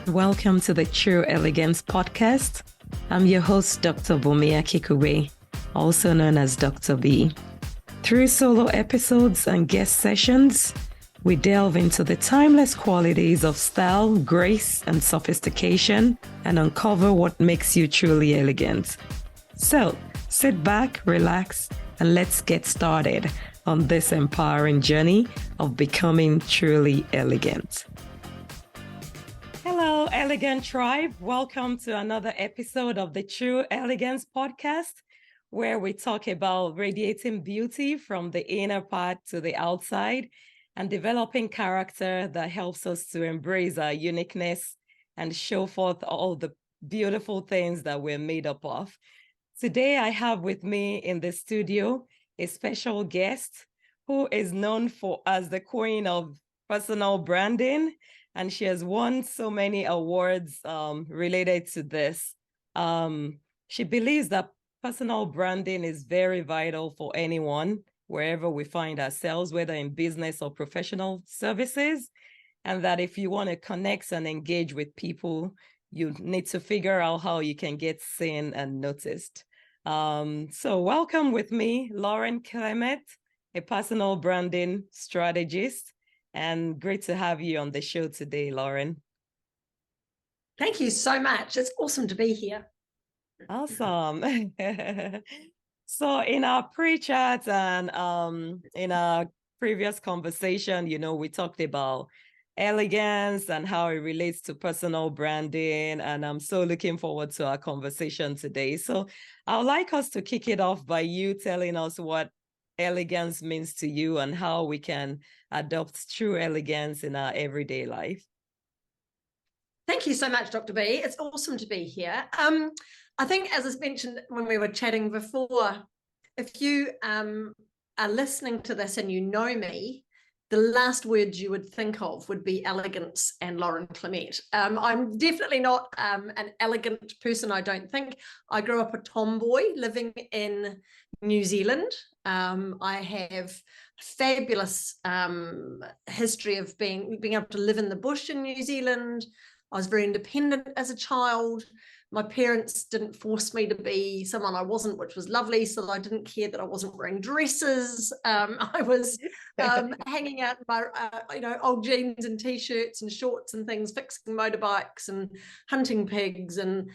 Welcome to the True Elegance podcast. I'm your host, Dr. Bumia Kikube, also known as Dr. B. Through solo episodes and guest sessions, we delve into the timeless qualities of style, grace, and sophistication, and uncover what makes you truly elegant. So, sit back, relax, and let's get started on this empowering journey of becoming truly elegant. Hello, Elegant Tribe. Welcome to another episode of the True Elegance podcast, where we talk about radiating beauty from the inner part to the outside and developing character that helps us to embrace our uniqueness and show forth all the beautiful things that we're made up of. Today, I have with me in the studio a special guest who is known as the queen of personal branding, and she has won so many awards related to this. She believes that personal branding is very vital for anyone, wherever we find ourselves, whether in business or professional services, and that if you want to connect and engage with people, you need to figure out how you can get seen and noticed. So welcome with me, Lauren Clemett, a personal branding strategist. And great to have you on the show today, Lauren. Thank you so much. It's awesome to be here. Awesome. So in our pre-chat and in our previous conversation, we talked about elegance and how it relates to personal branding. And I'm so looking forward to our conversation today. So I would like us to kick it off by you telling us what elegance means to you and how we can adopt true elegance in our everyday life. Thank you so much, Dr. B. It's awesome to be here. I think, as I mentioned when we were chatting before, if you are listening to this and you know me, the last words you would think of would be elegance and Lauren Clemett. I'm definitely not an elegant person, I don't think. I grew up a tomboy living in New Zealand. I have fabulous history of being able to live in the bush in New Zealand. I was very independent as a child. My parents didn't force me to be someone I wasn't, which was lovely. So I didn't care that I wasn't wearing dresses. I was hanging out in my, old jeans and t-shirts and shorts and things, fixing motorbikes and hunting pigs and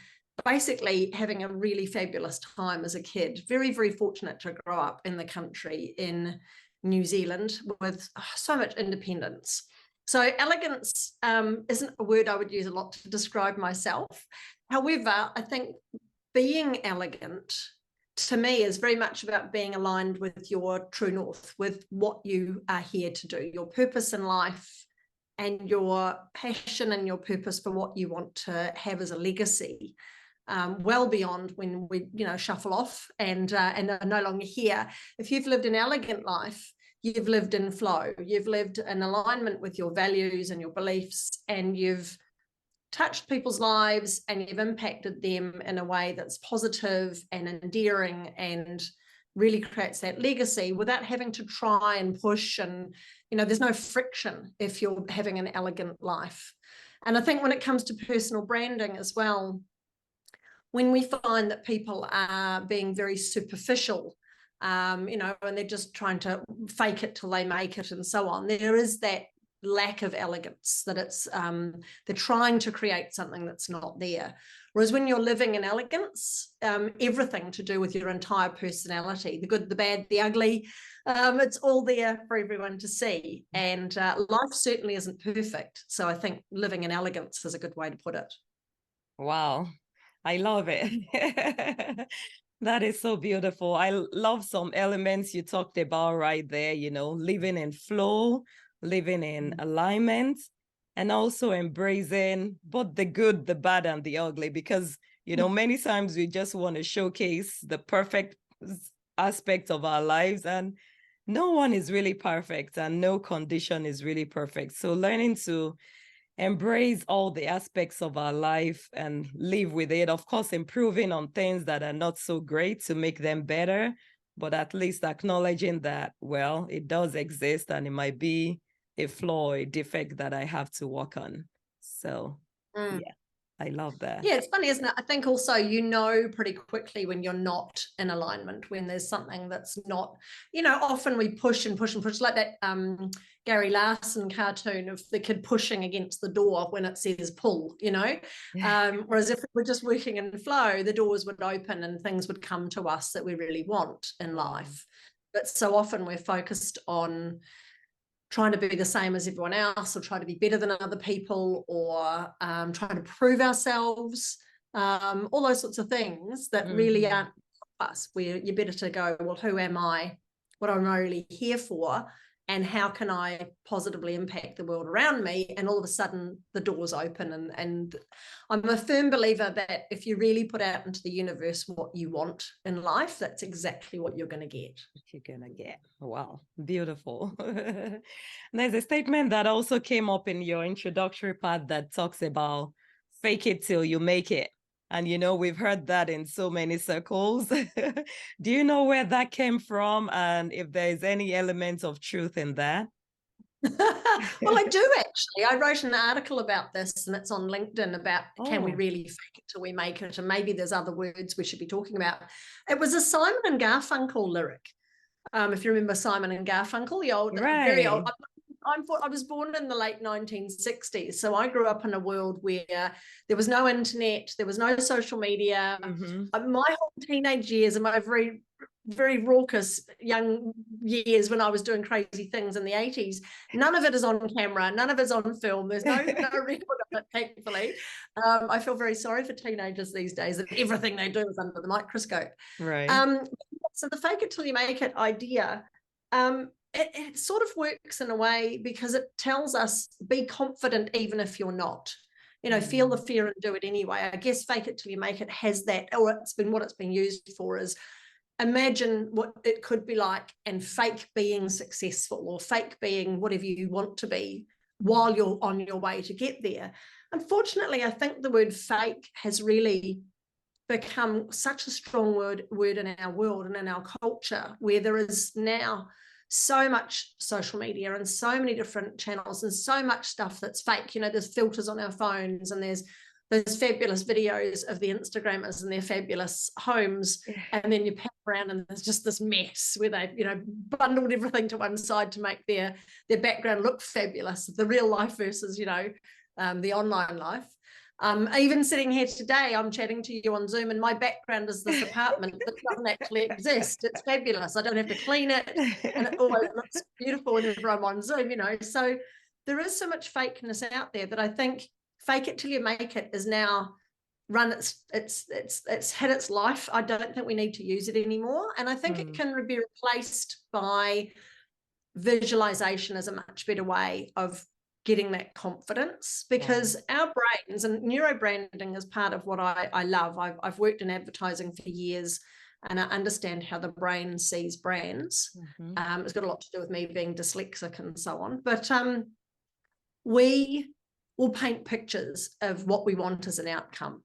basically having a really fabulous time as a kid. Very, very fortunate to grow up in the country in New Zealand with so much independence. So elegance isn't a word I would use a lot to describe myself. However, I think being elegant to me is very much about being aligned with your true north, with what you are here to do, your purpose in life and your passion and your purpose for what you want to have as a legacy. Well beyond when we, shuffle off and are no longer here. If you've lived an elegant life, you've lived in flow, you've lived in alignment with your values and your beliefs, and you've touched people's lives and you've impacted them in a way that's positive and endearing and really creates that legacy without having to try and push. And, there's no friction if you're having an elegant life. And I think when it comes to personal branding as well, when we find that people are being very superficial, and they're just trying to fake it till they make it and so on, there is that lack of elegance, that it's they're trying to create something that's not there. Whereas when you're living in elegance, everything to do with your entire personality, the good, the bad, the ugly, it's all there for everyone to see. And life certainly isn't perfect. So I think living in elegance is a good way to put it. Wow, I love it. That is so beautiful. I love some elements you talked about right there, living in flow, living in alignment, and also embracing both the good, the bad, and the ugly, because, many times we just want to showcase the perfect aspect of our lives, and no one is really perfect and no condition is really perfect. So learning to embrace all the aspects of our life and live with it, of course, improving on things that are not so great to make them better, but at least acknowledging that, well, it does exist and it might be a flaw, a defect that I have to work on. So Mm. Yeah, I love that. Yeah, it's funny, isn't it? I think also pretty quickly when you're not in alignment, when there's something that's not, often we push and push and push, like that Gary Larson cartoon of the kid pushing against the door when it says pull, whereas if we're just working in flow, the doors would open and things would come to us that we really want in life. But so often we're focused on trying to be the same as everyone else, or try to be better than other people, or trying to prove ourselves, all those sorts of things that really aren't us, where you're better to go, well, who am I? What am I really here for? And how can I positively impact the world around me? And all of a sudden the doors open. And I'm a firm believer that if you really put out into the universe what you want in life, that's exactly what you're going to get. You're gonna get. Wow, beautiful. There's a statement that also came up in your introductory part that talks about fake it till you make it. And we've heard that in so many circles. Do you know where that came from, and if there's any element of truth in that? Well, I do actually. I wrote an article about this, and it's on LinkedIn about can we really fake it till we make it? And maybe there's other words we should be talking about. It was a Simon and Garfunkel lyric. If you remember Simon and Garfunkel, the old, very old. I was born in the late 1960s, so I grew up in a world where there was no internet, there was no social media. My whole teenage years and my very, very raucous young years when I was doing crazy things in the 80s, none of it is on camera, none of it is on film. There's no record of it, thankfully. I feel very sorry for teenagers these days, that everything they do is under the microscope. Right. So the fake it till you make it idea, it sort of works in a way because it tells us be confident even if you're not. Feel the fear and do it anyway. I guess fake it till you make it has that, or what it's been used for is imagine what it could be like and fake being successful, or fake being whatever you want to be while you're on your way to get there. Unfortunately, I think the word fake has really become such a strong word in our world and in our culture, where there is now so much social media and so many different channels and so much stuff that's fake. There's filters on our phones, and there's fabulous videos of the Instagrammers and their fabulous homes, and then you pat around and there's just this mess where they bundled everything to one side to make their background look fabulous, the real life versus the online life. Even sitting here today, I'm chatting to you on Zoom, and my background is this apartment that doesn't actually exist. It's fabulous. I don't have to clean it, and it always looks beautiful whenever I'm on Zoom. So there is so much fakeness out there that I think fake it till you make it is now run it's had its life. I don't think we need to use it anymore, and I think it can be replaced by visualization as a much better way of getting that confidence, because our brains, and neurobranding is part of what I love. I've worked in advertising for years, and I understand how the brain sees brands. It's got a lot to do with me being dyslexic and so on, but we will paint pictures of what we want as an outcome,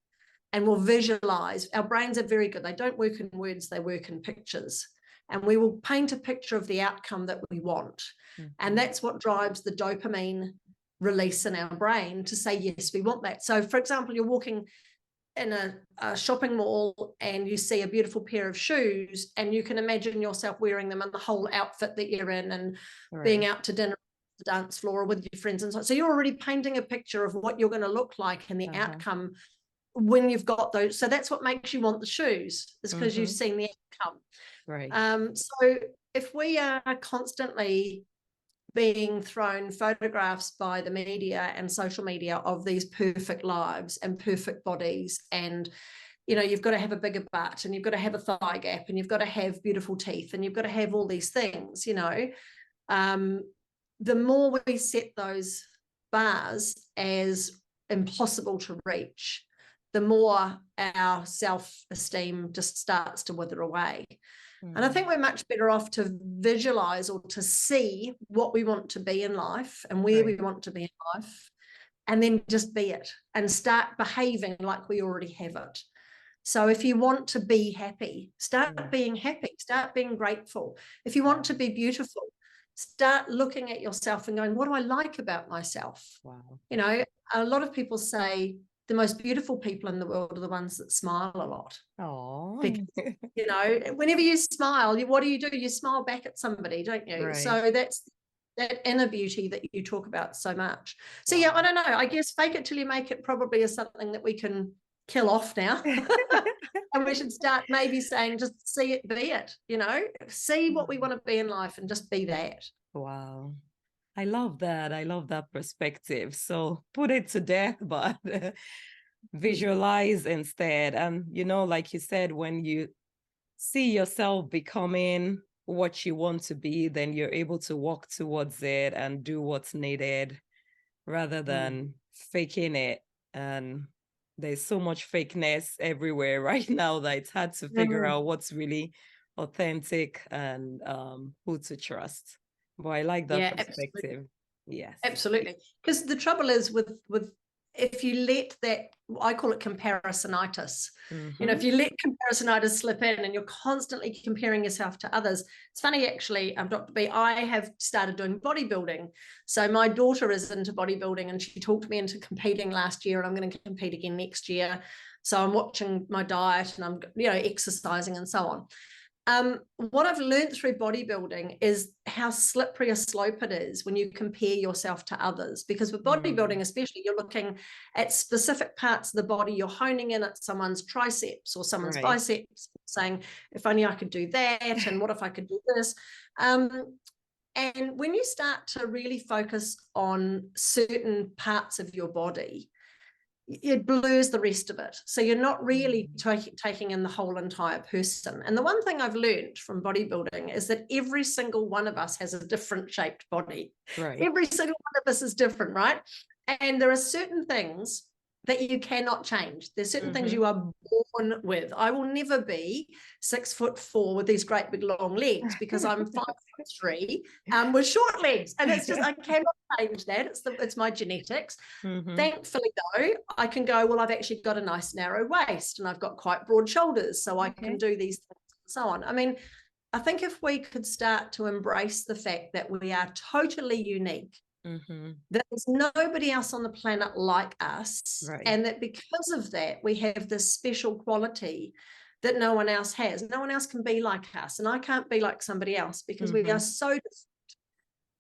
and we'll visualize. Our brains are very good. They don't work in words, they work in pictures, and we will paint a picture of the outcome that we want. And that's what drives the dopamine release in our brain to say, yes, we want that. So for example, you're walking in a shopping mall and you see a beautiful pair of shoes, and you can imagine yourself wearing them and the whole outfit that you're in, and being out to dinner, the dance floor, or with your friends and so on. So you're already painting a picture of what you're going to look like and the outcome when you've got those. So that's what makes you want the shoes, is because you've seen the outcome. So if we are constantly being thrown photographs by the media and social media of these perfect lives and perfect bodies, and you've got to have a bigger butt, and you've got to have a thigh gap, and you've got to have beautiful teeth, and you've got to have all these things, the more we set those bars as impossible to reach, the more our self-esteem just starts to wither away. And I think we're much better off to visualize or to see what we want to be in life and where we want to be in life, and then just be it and start behaving like we already have it. So if you want to be happy, start being happy, start being grateful. If you want to be beautiful, start looking at yourself and going, what do I like about myself? Wow. You know, a lot of people say the most beautiful people in the world are the ones that smile a lot. Oh. Because, you know, whenever you smile, what do? You smile back at somebody, don't you? Right. So that's that inner beauty that you talk about so much. So Wow. yeah, I don't know. I guess fake it till you make it probably is something that we can kill off now. And we should start maybe saying, just see it, be it, you know, see what we want to be in life and just be that. Wow. I love that. I love that perspective. So put it to death, but visualize instead. And, you know, like you said, when you see yourself becoming what you want to be, then you're able to walk towards it and do what's needed rather than faking it. And there's so much fakeness everywhere right now that it's hard to figure out what's really authentic and who to trust. But I like that perspective. Absolutely. Yes. Absolutely. Because the trouble is with if you let that, I call it comparisonitis. You know, if you let comparisonitis slip in and you're constantly comparing yourself to others. It's funny, actually, Dr. B, I have started doing bodybuilding. So my daughter is into bodybuilding and she talked me into competing last year, and I'm going to compete again next year. So I'm watching my diet and I'm, you know, exercising and so on. What I've learned through bodybuilding is how slippery a slope it is when you compare yourself to others. Because with bodybuilding, especially, you're looking at specific parts of the body. You're honing in at someone's triceps or someone's biceps, saying, if only I could do that, and what if I could do this? And when you start to really focus on certain parts of your body, it blurs the rest of it. So you're not really taking in the whole entire person. And the one thing I've learned from bodybuilding is that every single one of us has a different shaped body. Right. Every single one of us is different, right? And there are certain things that you cannot change. There's certain things you are born with. I will never be 6'4" with these great big long legs because I'm 5'3" with short legs. And it's just, I cannot change that. It's my genetics. Thankfully, though, I can go, well, I've actually got a nice narrow waist and I've got quite broad shoulders, so I can do these things and so on. I mean, I think if we could start to embrace the fact that we are totally unique, that there's nobody else on the planet like us, and that because of that, we have this special quality that no one else has. No one else can be like us, and I can't be like somebody else because we are so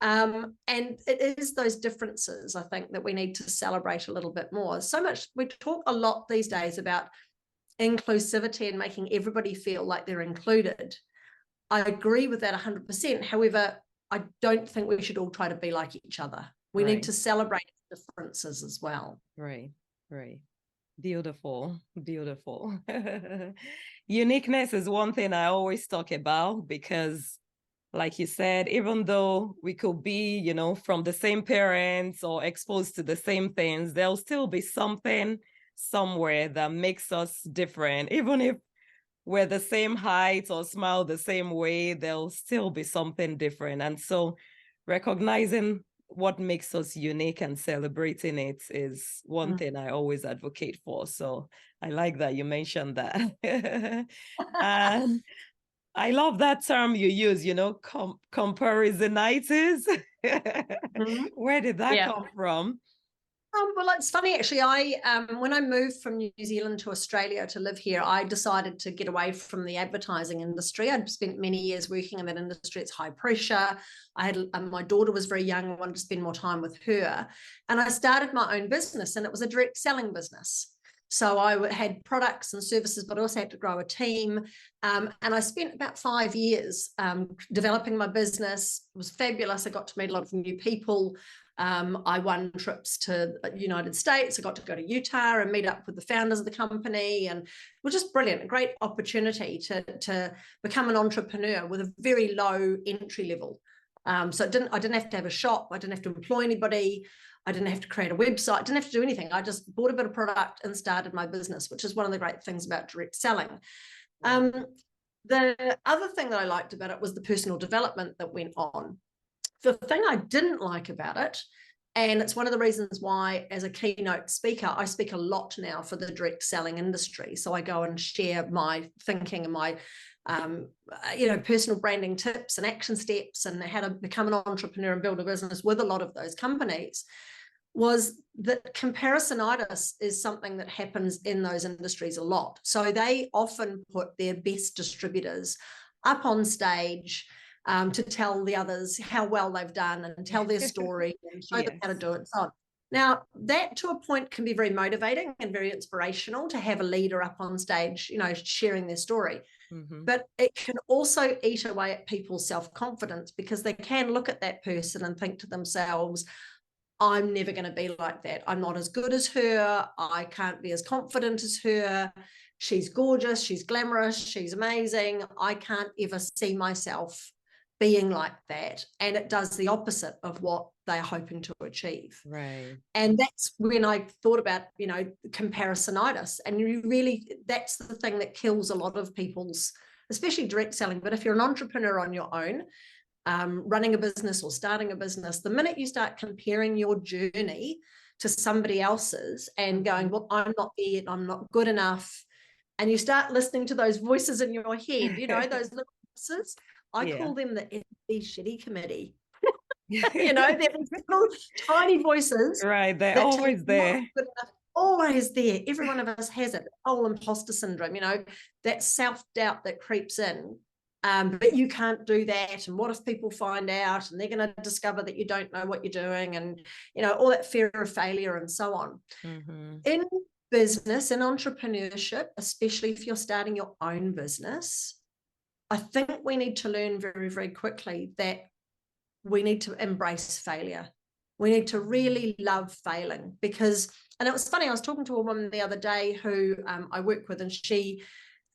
different. And it is those differences, I think, that we need to celebrate a little bit more. So much, we talk a lot these days about inclusivity and making everybody feel like they're included. I agree with that 100%. However, I don't think we should all try to be like each other. We need to celebrate differences as well. Right. Beautiful. Uniqueness is one thing I always talk about because, like you said, even though we could be, you know, from the same parents or exposed to the same things, there'll still be something somewhere that makes us different. Even if we're the same height or smile the same way, there'll still be something different. And so recognizing what makes us unique and celebrating it is one thing I always advocate for. So I like that you mentioned that. And I love that term you use, you know, comparisonitis. Where did that come from? Well, it's funny, actually. When I moved from New Zealand to Australia to live here, I decided to get away from the advertising industry. I'd spent many years working in that industry. It's high pressure. I had my daughter was very young. I wanted to spend more time with her. And I started my own business, and it was a direct selling business. So I had products and services, but I also had to grow a team. And I spent about 5 years developing my business. It was fabulous. I got to meet a lot of new people. I won trips to the United States. I got to go to Utah and meet up with the founders of the company, and it was just brilliant. A great opportunity to become an entrepreneur with a very low entry level. So I didn't have to have a shop. I didn't have to employ anybody. I didn't have to create a website. I didn't have to do anything. I just bought a bit of product and started my business, which is one of the great things about direct selling. The other thing that I liked about it was the personal development that went on. The thing I didn't like about it, And it's one of the reasons why, as a keynote speaker, I speak a lot now for the direct selling industry. So I go and share my thinking and my, personal branding tips and action steps and how to become an entrepreneur and build a business with a lot of those companies. Was that comparisonitis is something that happens in those industries a lot. So they often put their best distributors up on stage to tell the others how well they've done and tell their story and show them how to do it and so on. Now, that to a point can be very motivating and very inspirational to have a leader up on stage, sharing their story. But it can also eat away at people's self-confidence, because they can look at that person and think to themselves, I'm never going to be like that. I'm not as good as her. I can't be as confident as her. She's gorgeous. She's glamorous. She's amazing. I can't ever see myself being like that. And it does the opposite of what they're hoping to achieve. Right. And that's when I thought about, comparisonitis. And that's the thing that kills a lot of people's, especially direct selling. But if you're an entrepreneur on your own, running a business or starting a business, the minute you start comparing your journey to somebody else's and going, well, I'm not there yet, I'm not good enough, and you start listening to those voices in your head, those little voices, I call them the FB shitty committee. They're little tiny voices. Right, they're always there. Always there. Every one of us has it. Oh, imposter syndrome, that self-doubt that creeps in. But you can't do that. And what if people find out and they're going to discover that you don't know what you're doing, and, all that fear of failure and so on. In business and entrepreneurship, especially if you're starting your own business, I think we need to learn very, very quickly that we need to embrace failure. We need to really love failing, because, and it was funny, I was talking to a woman the other day who I work with, and she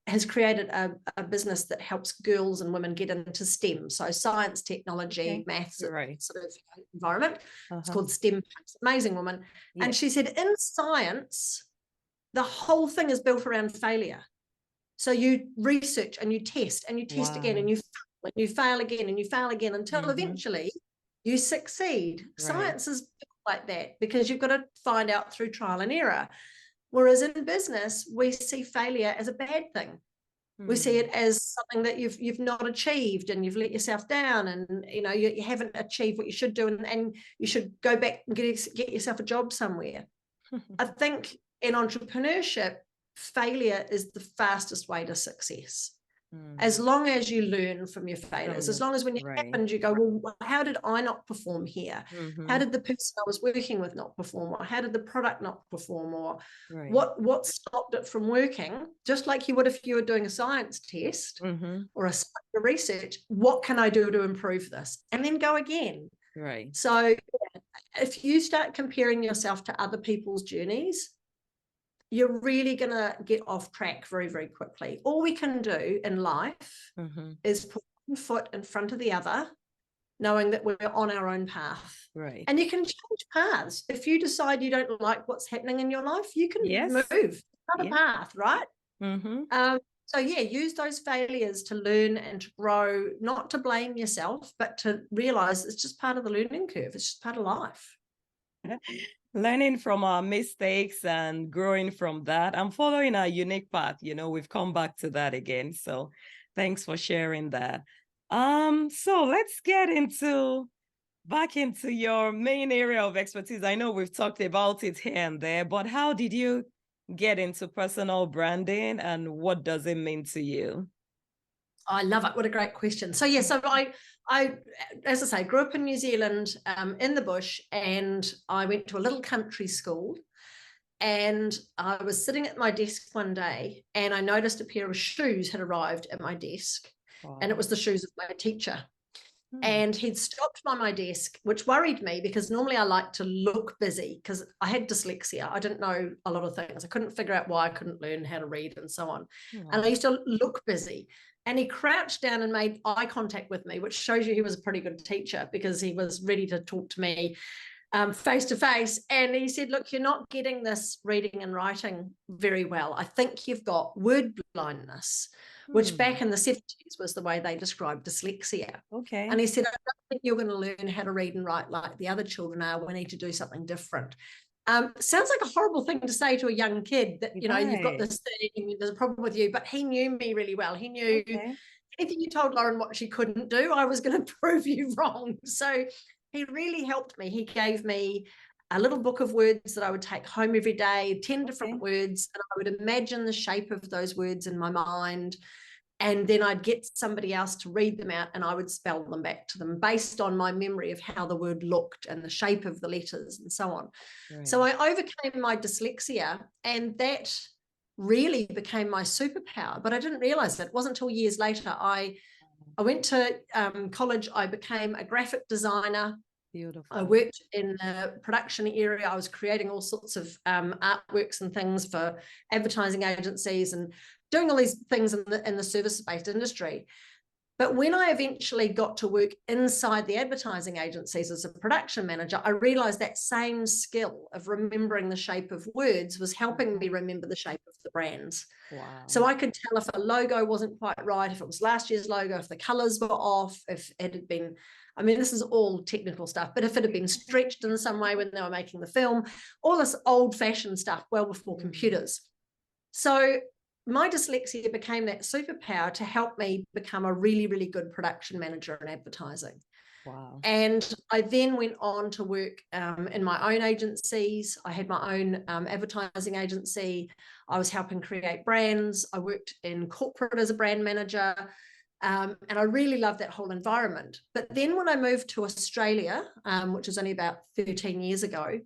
has created a business that helps girls and women get into STEM. So science, technology, maths, sort of environment. It's called STEM. It's an amazing woman. Yes. And she said, in science, the whole thing is built around failure. So you research and you test and you test again, and you fail again and you fail again until eventually you succeed. Right. Science is like that, because you've got to find out through trial and error. Whereas in business, we see failure as a bad thing. We see it as something that you've not achieved, and you've let yourself down, and you haven't achieved what you should do, and you should go back and get yourself a job somewhere. I think in entrepreneurship, failure is the fastest way to success. As long as you learn from your failures, as long as when it happened, you go, well, how did I not perform here? How did the person I was working with not perform? Or how did the product not perform? Or what stopped it from working? Just like you would if you were doing a science test or a research, what can I do to improve this? And then go again. Right. So if you start comparing yourself to other people's journeys, you're really going to get off track very, very quickly. All we can do in life is put one foot in front of the other, knowing that we're on our own path. Right. And you can change paths. If you decide you don't like what's happening in your life, you can move another path, right? So use those failures to learn and to grow, not to blame yourself, but to realize it's just part of the learning curve. It's just part of life. Learning from our mistakes and growing from that and following our unique path. We've come back to that again. So thanks for sharing that. So let's get back into your main area of expertise. I know we've talked about it here and there, but how did you get into personal branding, and what does it mean to you? I love it. What a great question. So so I, as I say, grew up in New Zealand, in the bush, and I went to a little country school, and I was sitting at my desk one day, and I noticed a pair of shoes had arrived at my desk. Wow. And it was the shoes of my teacher. And he'd stopped by my desk, which worried me, because normally I like to look busy, because I had dyslexia. I didn't know a lot of things. I couldn't figure out why I couldn't learn how to read and so on. And I used to look busy. And he crouched down and made eye contact with me, which shows you he was a pretty good teacher, because he was ready to talk to me. face to face. And he said, look, you're not getting this reading and writing very well. I think you've got word blindness, which back in the 70s was the way they described dyslexia. Okay. And he said, I don't think you're going to learn how to read and write like the other children are. We need to do something different. Sounds like a horrible thing to say to a young kid that, you know, you've got this thing and there's a problem with you, but he knew me really well. He knew anything you told Lauren what she couldn't do, I was going to prove you wrong. So he really helped me. He gave me a little book of words that I would take home every day, 10 different words, and I would imagine the shape of those words in my mind. And then I'd get somebody else to read them out and I would spell them back to them based on my memory of how the word looked and the shape of the letters and so on. Right. So I overcame my dyslexia, and that really became my superpower, but I didn't realize it. It wasn't until years later. I went to college. I became a graphic designer. Beautiful. I worked in the production area. I was creating all sorts of artworks and things for advertising agencies and doing all these things in the service-based industry. But when I eventually got to work inside the advertising agencies as a production manager, I realized that same skill of remembering the shape of words was helping me remember the shape of the brands. Wow. So I could tell if a logo wasn't quite right, if it was last year's logo, if the colors were off, if it had been, I mean, this is all technical stuff, but if it had been stretched in some way when they were making the film, all this old-fashioned stuff well before computers. So my dyslexia became that superpower to help me become a really, really good production manager in advertising. Wow. And I then went on to work in my own agencies. I had my own advertising agency. I was helping create brands. I worked in corporate as a brand manager. And I really loved that whole environment. But then when I moved to Australia, which was only about 13 years ago,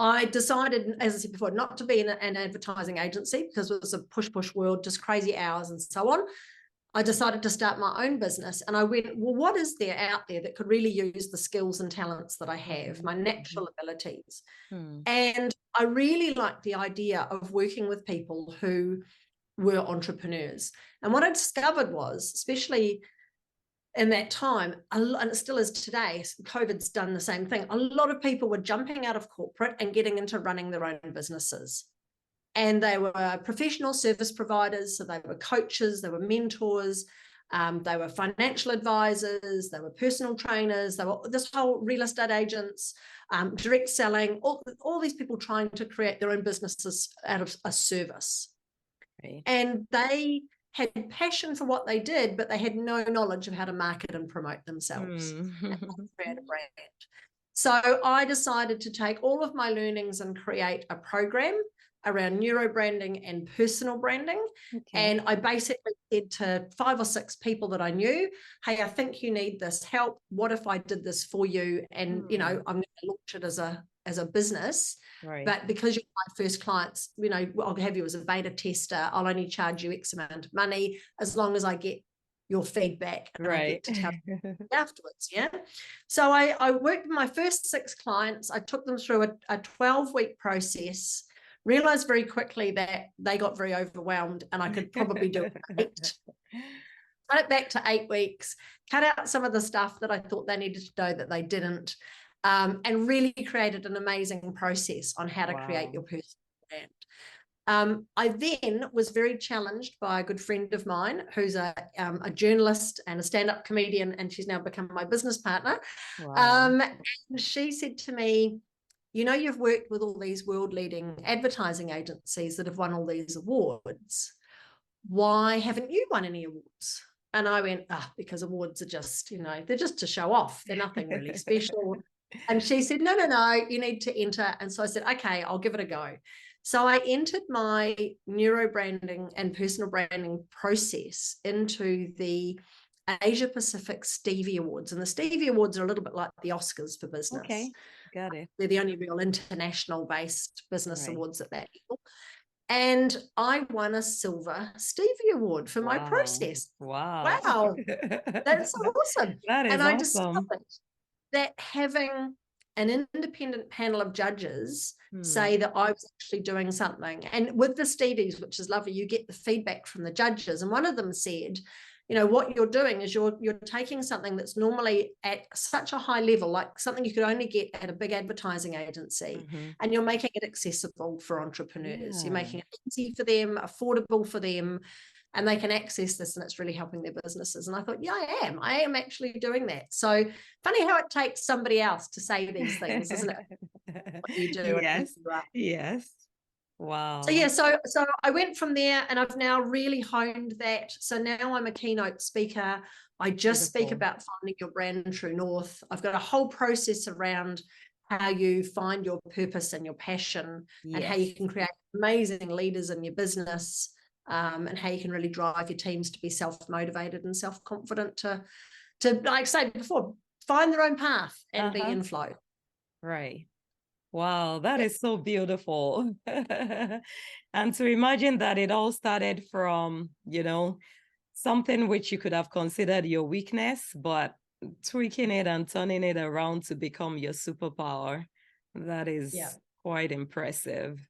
I decided, as I said before, not to be in an advertising agency because it was a push world, just crazy hours and so on. I decided to start my own business, and I went, well, what is there out there that could really use the skills and talents that I have, my natural abilities? And I really liked the idea of working with people who were entrepreneurs. And what I discovered was, especially in that time, and it still is today, COVID's done the same thing, a lot of people were jumping out of corporate and getting into running their own businesses. And they were professional service providers, so they were coaches, they were mentors, they were financial advisors, they were personal trainers, they were this whole real estate agents, direct selling, all these people trying to create their own businesses out of a service. Right. And they had passion for what they did, but they had no knowledge of how to market and promote themselves and create a brand. So I decided to take all of my learnings and create a program around neurobranding and personal branding. Okay. And I basically said to 5 or 6 people that I knew, hey, I think you need this help. What if I did this for you? And, you know, I'm going to launch it as a business. Right. But because you're my first clients, you know, I'll have you as a beta tester. I'll only charge you X amount of money as long as I get your feedback and I get to tell you afterwards. Yeah. So I worked with my first 6 clients. I took them through a 12-week process, realized very quickly that they got very overwhelmed and I could probably do 8. Cut it back to 8 weeks, cut out some of the stuff that I thought they needed to know that they didn't. And really created an amazing process on how to create your personal brand. I then was very challenged by a good friend of mine who's a journalist and a stand-up comedian, and she's now become my business partner. And she said to me, you know, you've worked with all these world-leading advertising agencies that have won all these awards. Why haven't you won any awards? And I went, because awards are just, you know, they're just to show off. They're nothing really special. And she said, no, you need to enter. And so I said, okay, I'll give it a go. So I entered my neurobranding and personal branding process into the Asia Pacific Stevie Awards. And the Stevie Awards are a little bit like the Oscars for business. Okay, got it. They're the only real international-based business awards at that level. And I won a silver Stevie Award for my process. Wow. That's awesome. That is awesome. I discovered that having an independent panel of judges say that I was actually doing something. And with the Stevies, which is lovely, you get the feedback from the judges. And one of them said, what you're doing is you're taking something that's normally at such a high level, like something you could only get at a big advertising agency, and you're making it accessible for entrepreneurs. You're making it easy for them, affordable for them, and they can access this, and it's really helping their businesses. And I thought, yeah, I am actually doing that. So funny how it takes somebody else to say these things, isn't it? What you do. Yes. Yes. Wow. So yeah, so I went from there, and I've now really honed that. So now I'm a keynote speaker. I just speak about finding your brand true north. I've got a whole process around how you find your purpose and your passion, and how you can create amazing leaders in your business, and how you can really drive your teams to be self-motivated and self-confident to like I said before, find their own path and be in flow. Right. Wow, that is so beautiful. And to imagine that it all started from, something which you could have considered your weakness, but tweaking it and turning it around to become your superpower. That is quite impressive.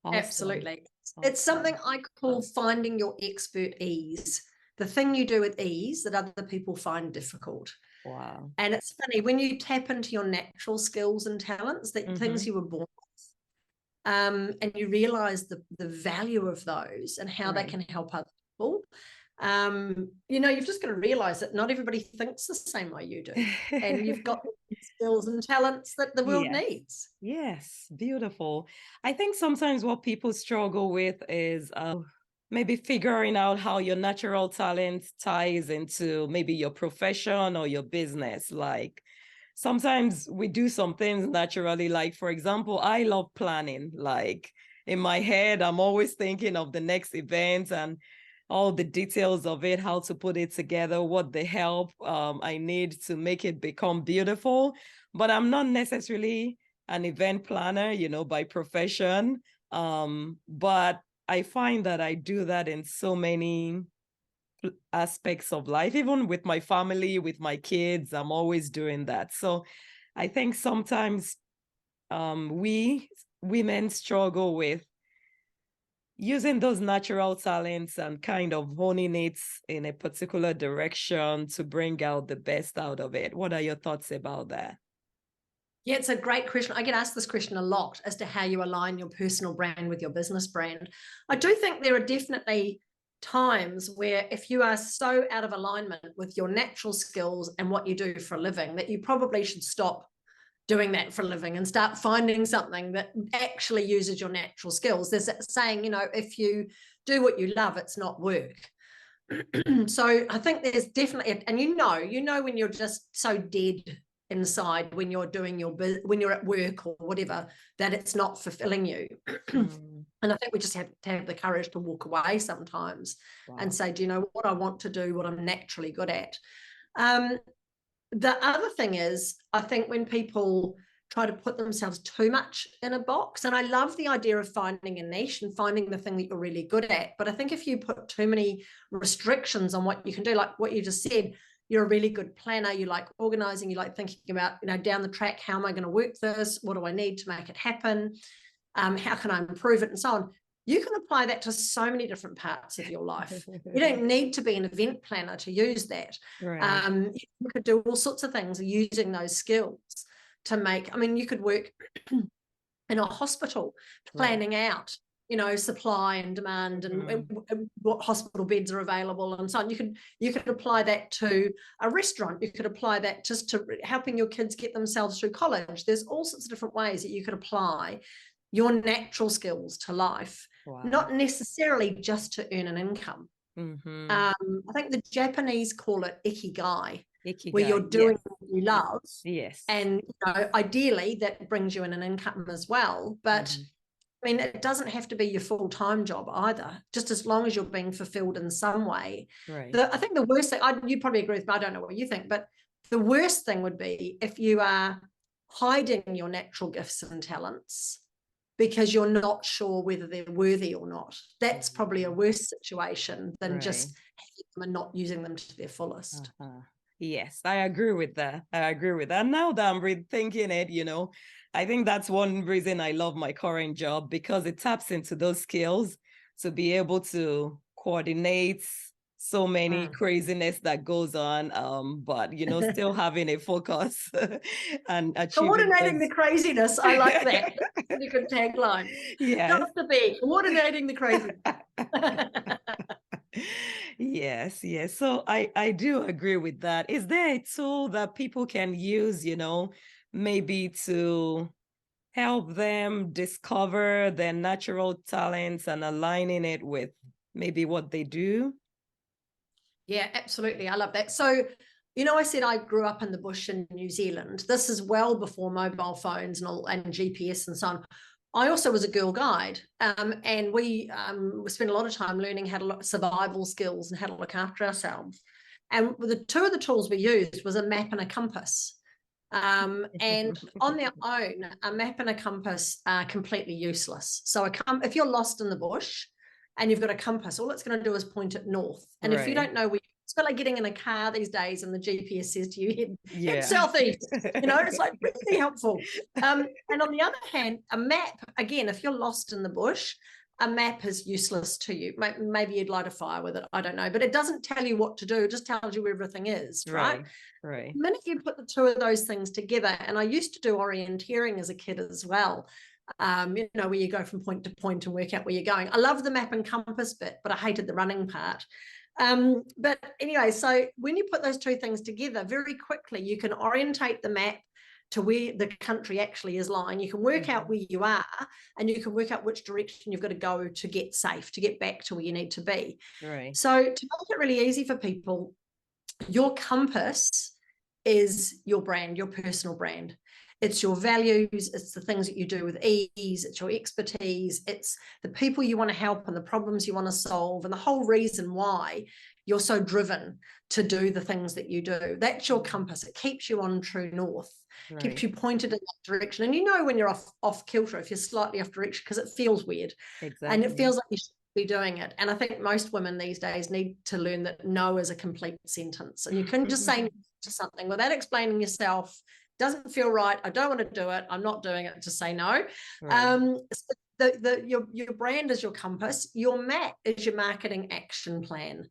Awesome. Absolutely. Awesome. It's something I call finding your expertise, the thing you do with ease that other people find difficult. Wow. And it's funny when you tap into your natural skills and talents, that things you were born with, and you realize the value of those and how they can help other people. You've just got to realize that not everybody thinks the same way you do, and you've got skills and talents that the world needs. Yes, beautiful. I think sometimes what people struggle with is maybe figuring out how your natural talent ties into maybe your profession or your business. Like sometimes we do some things naturally, like for example, I love planning. Like in my head, I'm always thinking of the next event and all the details of it, how to put it together, what the help I need to make it become beautiful. But I'm not necessarily an event planner, by profession. But I find that I do that in so many aspects of life, even with my family, with my kids, I'm always doing that. So I think sometimes we women struggle with using those natural talents and kind of honing it in a particular direction to bring out the best out of it. What are your thoughts about that? Yeah, it's a great question. I get asked this question a lot as to how you align your personal brand with your business brand. I do think there are definitely times where if you are so out of alignment with your natural skills and what you do for a living, that you probably should stop doing that for a living and start finding something that actually uses your natural skills. There's that saying, if you do what you love, it's not work. So I think there's definitely, and when you're just so dead inside when you're doing when you're at work or whatever, that it's not fulfilling you. And I think we just have to have the courage to walk away sometimes and say, do you know what I want to do, what I'm naturally good at? The other thing is, I think when people try to put themselves too much in a box, and I love the idea of finding a niche and finding the thing that you're really good at, but I think if you put too many restrictions on what you can do, like what you just said, you're a really good planner, you like organizing, you like thinking about, down the track, how am I going to work this? What do I need to make it happen? How can I improve it? And so on. You can apply that to so many different parts of your life. You don't need to be an event planner to use that. Right. You could do all sorts of things using those skills to make, you could work in a hospital planning out, supply and demand and what hospital beds are available and so on. You could apply that to a restaurant. You could apply that just to helping your kids get themselves through college. There's all sorts of different ways that you could apply your natural skills to life, not necessarily just to earn an income. I think the Japanese call it ikigai, where you're doing what you love. Yes. And ideally that brings you in an income as well. But it doesn't have to be your full-time job either, just as long as you're being fulfilled in some way. Right. I think the worst thing, you probably agree with me, I don't know what you think, but the worst thing would be if you are hiding your natural gifts and talents because you're not sure whether they're worthy or not. That's probably a worse situation than just having them and not using them to their fullest. Yes, I agree with that. Now that I'm rethinking it, I think that's one reason I love my current job, because it taps into those skills to be able to coordinate so many craziness that goes on, but still having a focus and achieving Coordinating things. the craziness. I like that. That's a good tagline. Yes. Dr. B, coordinating the craziness. Yes. So I do agree with that. Is there a tool that people can use, maybe to help them discover their natural talents and aligning it with maybe what they do? Yeah, absolutely. I love that. So, I said I grew up in the bush in New Zealand. This is well before mobile phones and GPS and so on. I also was a girl guide, and we spent a lot of time learning how to look survival skills and how to look after ourselves. And the two of the tools we used was a map and a compass. And on their own, a map and a compass are completely useless. So if you're lost in the bush and you've got a compass, all it's going to do is point it north. And if you don't know where, it's got like getting in a car these days and the GPS says to you, head southeast. It's like really helpful. And on the other hand, a map, again, if you're lost in the bush, a map is useless to you. Maybe you'd light a fire with it. I don't know. But it doesn't tell you what to do. It just tells you where everything is, right? Right. The minute you put the two of those things together, and I used to do orienteering as a kid as well, where you go from point to point and work out where you're going. I love the map and compass bit, but I hated the running part. But anyway, so when you put those two things together, very quickly, you can orientate the map to where the country actually is lying. You can work out where you are, and you can work out which direction you've got to go to get safe, to get back to where you need to be. Right. So to make it really easy for people, your compass is your brand, your personal brand. It's your values, it's the things that you do with ease, it's your expertise, it's the people you want to help and the problems you want to solve, and the whole reason why you're so driven to do the things that you do. That's your compass. It keeps you on true north, keeps you pointed in that direction. And when you're off kilter, if you're slightly off direction, because it feels weird. Exactly. And it feels like you should be doing it. And I think most women these days need to learn that no is a complete sentence. And you can just say no to something without explaining yourself. Doesn't feel right. I don't want to do it. I'm not doing it. Just say no. Right. Your brand is your compass. Your map is your marketing action plan.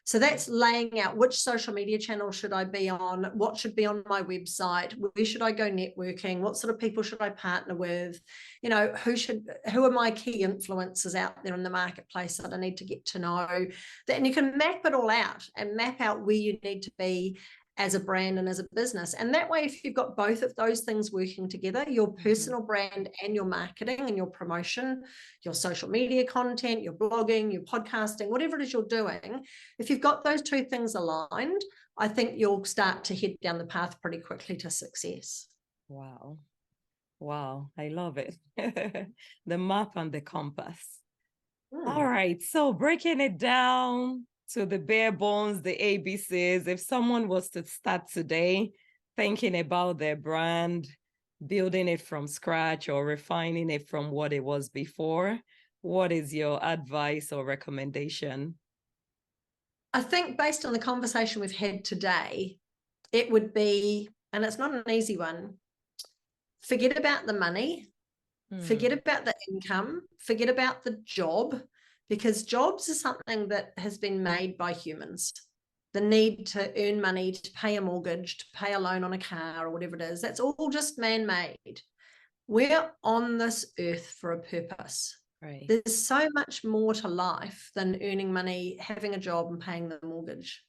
So that's laying out which social media channel should I be on, what should be on my website, where should I go networking, what sort of people should I partner with, who are my key influencers out there in the marketplace that I need to get to know. And you can map it all out and map out where you need to be as a brand and as a business. And that way, if you've got both of those things working together, your personal brand and your marketing and your promotion, your social media content, your blogging, your podcasting, whatever it is you're doing, if you've got those two things aligned, I think you'll start to head down the path pretty quickly to success. Wow. I love it. The map and the compass. All right. So breaking it down to the bare bones, the ABCs, if someone was to start today thinking about their brand, building it from scratch or refining it from what it was before, what is your advice or recommendation? I think based on the conversation we've had today, it would be, and it's not an easy one, forget about the money, forget about the income, forget about the job, because jobs are something that has been made by humans. The need to earn money, to pay a mortgage, to pay a loan on a car or whatever it is, that's all just man-made. We're on this earth for a purpose. Right. There's so much more to life than earning money, having a job and paying the mortgage.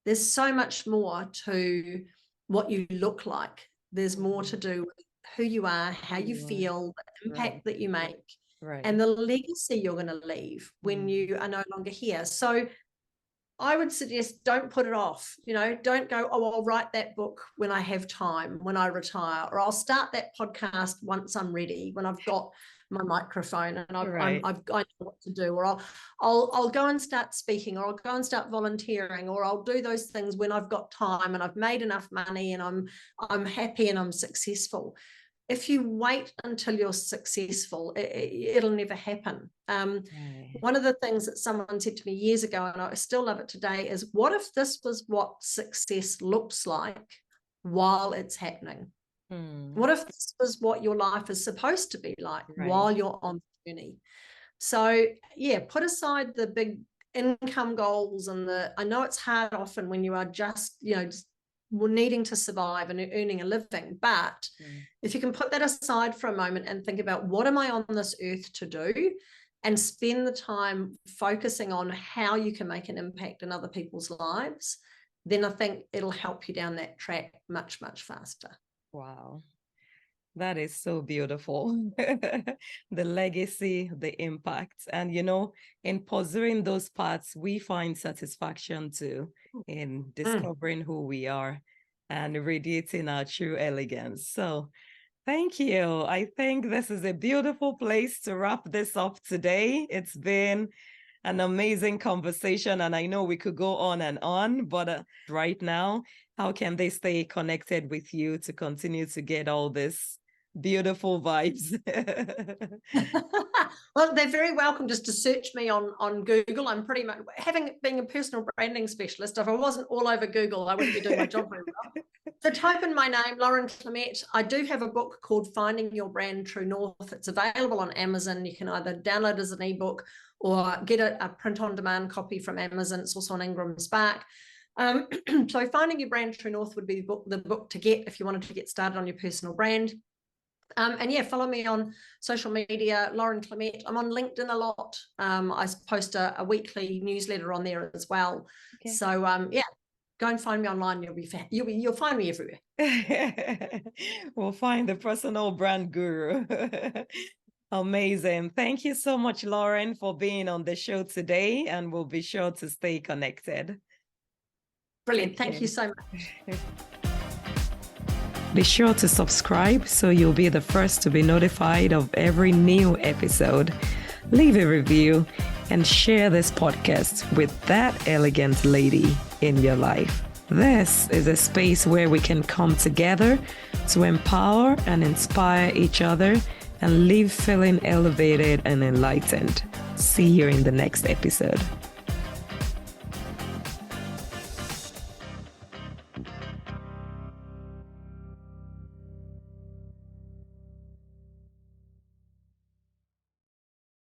There's so much more to what you look like. There's more to do with who you are, how you feel, the impact that you make, and the legacy you're going to leave when you are no longer here. So I would suggest don't put it off. Don't go, I'll write that book when I have time, when I retire, or I'll start that podcast once I'm ready, when I've got my microphone and I know what to do, or I'll go and start speaking, or I'll go and start volunteering, or I'll do those things when I've got time and I've made enough money and I'm happy and I'm successful. If you wait until you're successful, it'll never happen. One of the things that someone said to me years ago, and I still love it today, is what if this was what success looks like while it's happening? What if this was what your life is supposed to be like while you're on the journey? So, put aside the big income goals and I know it's hard often when you are just needing to survive and earning a living, but if you can put that aside for a moment and think about what am I on this earth to do, and spend the time focusing on how you can make an impact in other people's lives, then I think it'll help you down that track much, much faster. Wow. That is so beautiful. The legacy, the impact. And, in pursuing those paths, we find satisfaction too in discovering who we are and radiating our true elegance. So thank you. I think this is a beautiful place to wrap this up today. It's been an amazing conversation, and I know we could go on, but right now, how can they stay connected with you to continue to get all this beautiful vibes? Well, they're very welcome just to search me on Google. I'm pretty much, being a personal branding specialist, if I wasn't all over Google, I wouldn't be doing my job very well. So type in my name, Lauren Clemett. I do have a book called Finding Your Brand True North. It's available on Amazon. You can either download it as an ebook or get a print-on-demand copy from Amazon. It's also on Ingram Spark. So Finding Your Brand True North would be the book to get if you wanted to get started on your personal brand. And yeah, follow me on social media, Lauren Clemett. I'm on LinkedIn a lot. I post a weekly newsletter on there as well. Okay. So yeah, go and find me online. You'll find me everywhere. We'll find the personal brand guru. Amazing. Thank you so much, Lauren, for being on the show today, and we'll be sure to stay connected. Brilliant. Thank you so much. Be sure to subscribe so you'll be the first to be notified of every new episode. Leave a review and share this podcast with that elegant lady in your life. This is a space where we can come together to empower and inspire each other and leave feeling elevated and enlightened. See you in the next episode.